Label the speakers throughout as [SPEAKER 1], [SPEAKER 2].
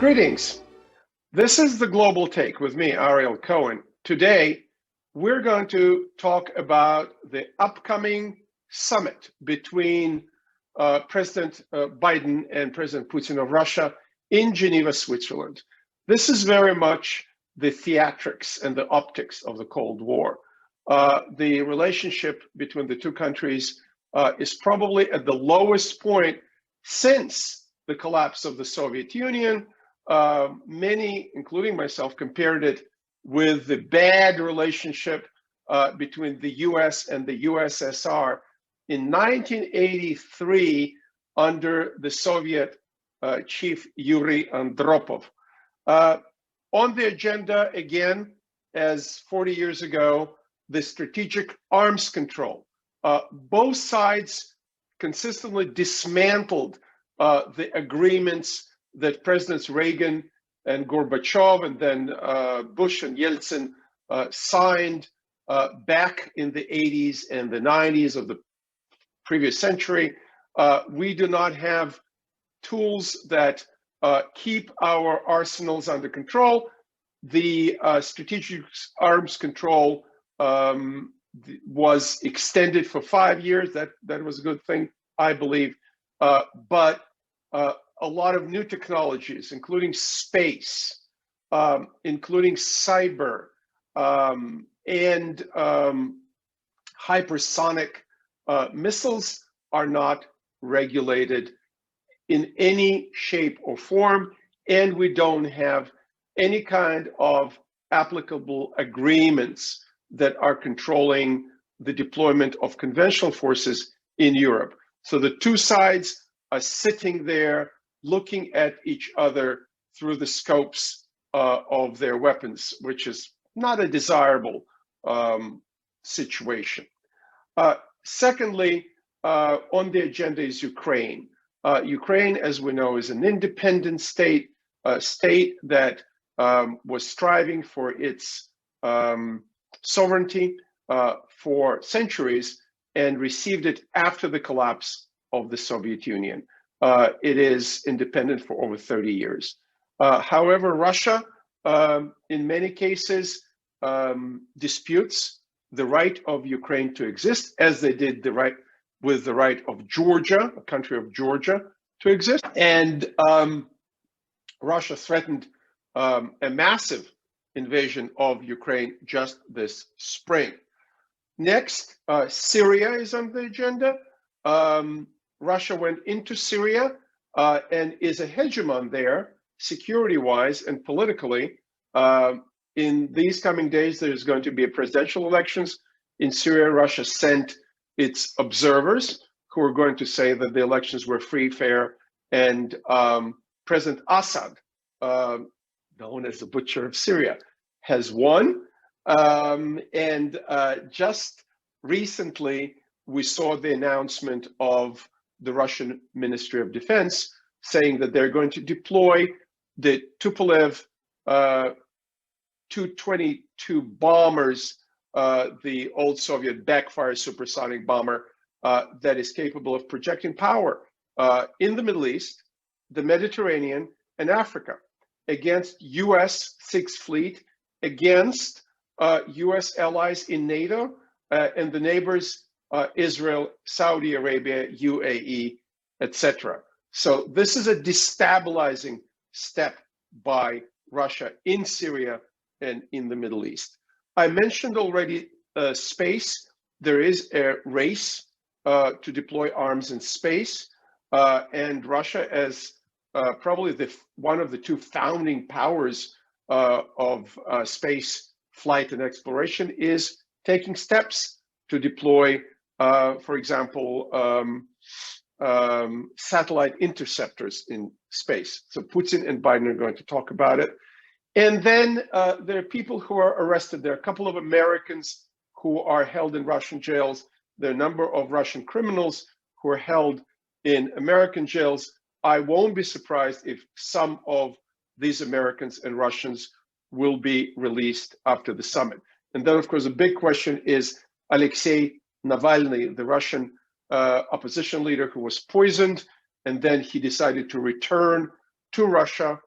[SPEAKER 1] Greetings. This is the Global Take with me, Ariel Cohen. Today, we're going to talk about the upcoming summit between President Biden and President Putin of Russia in Geneva, Switzerland. This is very much the theatrics and the optics of the Cold War. The relationship between the two countries is probably at the lowest point since the collapse of the Soviet Union. Many, including myself, compared it with the bad relationship between the US and the USSR in 1983 under the Soviet chief Yuri Andropov. On the agenda, again, as 40 years ago, the strategic arms control. Both sides consistently dismantled the agreements that Presidents Reagan and Gorbachev and then Bush and Yeltsin signed back in the 80s and the 90s of the previous century. We do not have tools that keep our arsenals under control. The strategic arms control was extended for 5 years. That was a good thing, I believe. But a lot of new technologies, including space, including cyber, and hypersonic missiles are not regulated in any shape or form, and we don't have any kind of applicable agreements that are controlling the deployment of conventional forces in Europe. So the two sides are sitting there looking at each other through the scopes of their weapons, which is not a desirable situation. Secondly, on the agenda is Ukraine. Ukraine, as we know, is an independent state, a state that was striving for its sovereignty for centuries and received it after the collapse of the Soviet Union. It is independent for over 30 years. However, Russia, in many cases, disputes the right of Ukraine to exist, as they did with the right of Georgia, a country of Georgia, to exist. And Russia threatened a massive invasion of Ukraine just this spring. Next, Syria is on the agenda. Russia went into Syria and is a hegemon there, security-wise and politically. In these coming days, there's going to be presidential elections in Syria. Russia sent its observers who are going to say that the elections were free, fair, and President Assad, known as the Butcher of Syria, has won. And just recently, we saw the announcement of the Russian Ministry of Defense saying that they're going to deploy the Tupolev Tu-22 bombers, the old Soviet backfire supersonic bomber that is capable of projecting power in the Middle East, the Mediterranean, and Africa against US Sixth Fleet, against US allies in NATO and the neighbors Israel, Saudi Arabia, UAE, etc. So this is a destabilizing step by Russia in Syria and in the Middle East. I mentioned already space. There is a race to deploy arms in space, and Russia, as probably one of the two founding powers of space flight and exploration, is taking steps to deploy, for example, satellite interceptors in space. So Putin and Biden are going to talk about it. And then there are people who are arrested. There are a couple of Americans who are held in Russian jails. There are a number of Russian criminals who are held in American jails. I won't be surprised if some of these Americans and Russians will be released after the summit. And then, of course, the big question is Alexei Navalny, the Russian opposition leader who was poisoned, and then he decided to return to Russia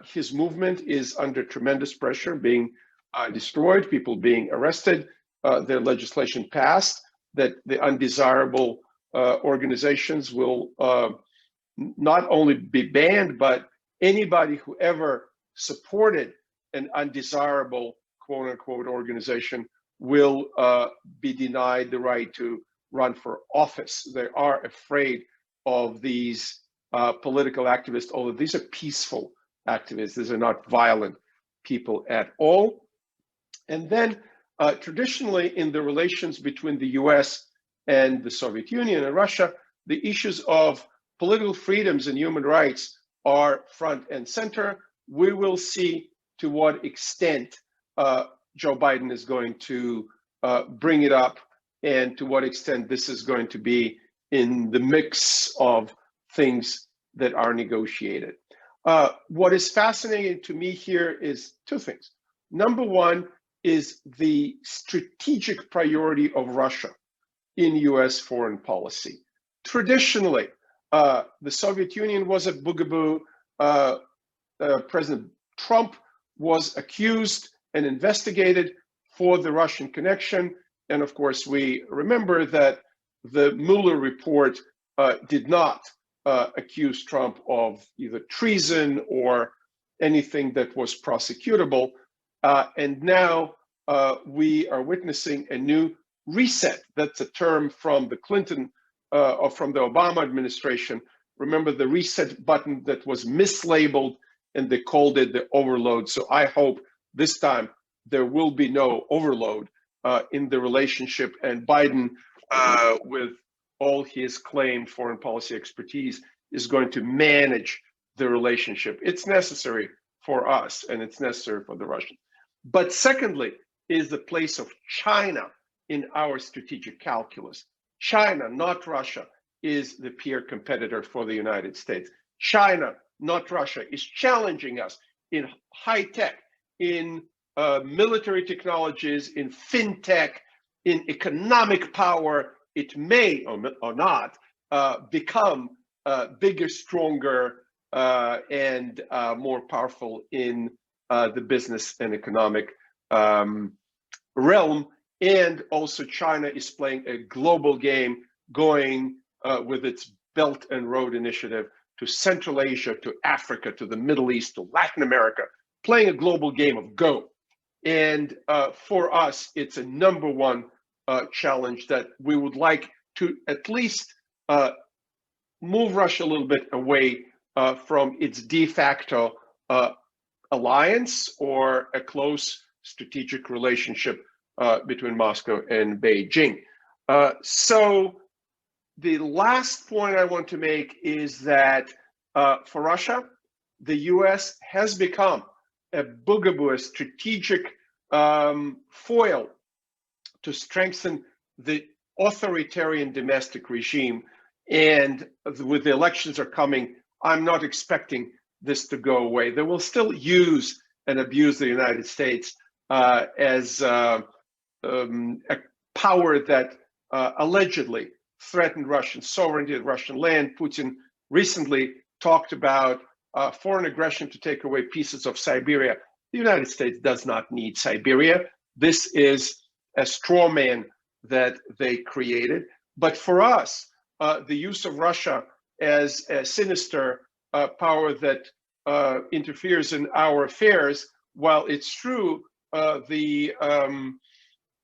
[SPEAKER 1] His movement is under tremendous pressure, being destroyed, people being arrested. Their legislation passed that the undesirable organizations will not only be banned, but anybody who ever supported an undesirable quote unquote organization will be denied the right to run for office. They are afraid of these political activists, although these are peaceful activists. These are not violent people at all. And then traditionally in the relations between the US and the Soviet Union and Russia, the issues of political freedoms and human rights are front and center. We will see to what extent Joe Biden is going to bring it up and to what extent this is going to be in the mix of things that are negotiated. What is fascinating to me here is two things. Number one is the strategic priority of Russia in US foreign policy. Traditionally, the Soviet Union was a boogaboo. President Trump was accused and investigated for the Russian connection. And of course, we remember that the Mueller report did not accuse Trump of either treason or anything that was prosecutable. And now we are witnessing a new reset. That's a term from the Clinton or from the Obama administration. Remember the reset button that was mislabeled and they called it the overload. So I hope this time there will be no overload in the relationship, and Biden, with all his claimed foreign policy expertise, is going to manage the relationship. It's necessary for us and it's necessary for the Russians. But secondly, is the place of China in our strategic calculus. China, not Russia, is the peer competitor for the United States. China, not Russia, is challenging us in high tech, in military technologies, in fintech, in economic power. It may or not become bigger, stronger, and more powerful in the business and economic realm. And also China is playing a global game, going with its Belt and Road Initiative to Central Asia, to Africa, to the Middle East, to Latin America, playing a global game of go. And for us, it's a number one challenge that we would like to at least move Russia a little bit away from its de facto alliance or a close strategic relationship between Moscow and Beijing. So the last point I want to make is that for Russia, the US has become a boogaboo, a strategic foil to strengthen the authoritarian domestic regime. And with the elections are coming, I'm not expecting this to go away. They will still use and abuse the United States as a power that allegedly threatened Russian sovereignty, Russian land. Putin recently talked about foreign aggression to take away pieces of Siberia. The United States does not need Siberia. This is a straw man that they created. But for us, the use of Russia as a sinister power that interferes in our affairs, while it's true, the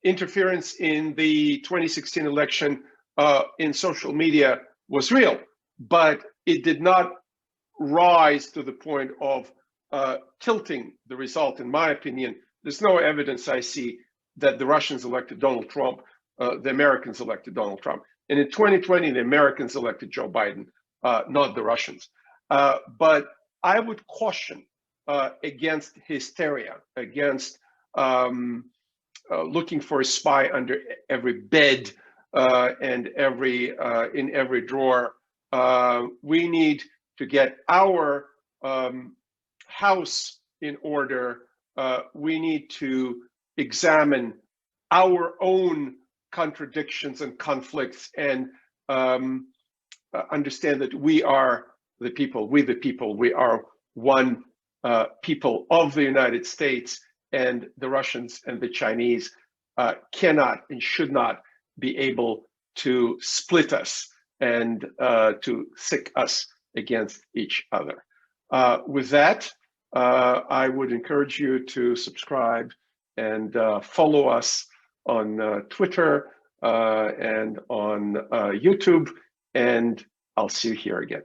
[SPEAKER 1] interference in the 2016 election in social media was real, but it did not rise to the point of tilting the result. In my opinion, there's no evidence I see that the Russians elected Donald Trump, the Americans elected Donald Trump. And in 2020, the Americans elected Joe Biden, not the Russians. But I would caution against hysteria, against looking for a spy under every bed and in every drawer. We need to get our house in order. We need to examine our own contradictions and conflicts and understand that we are the people, we are one people of the United States, and the Russians and the Chinese cannot and should not be able to split us and to sick us against each other. With that, I would encourage you to subscribe and follow us on Twitter and on YouTube, and I'll see you here again.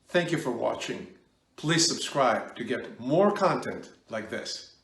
[SPEAKER 2] Thank you for watching. Please subscribe to get more content like this.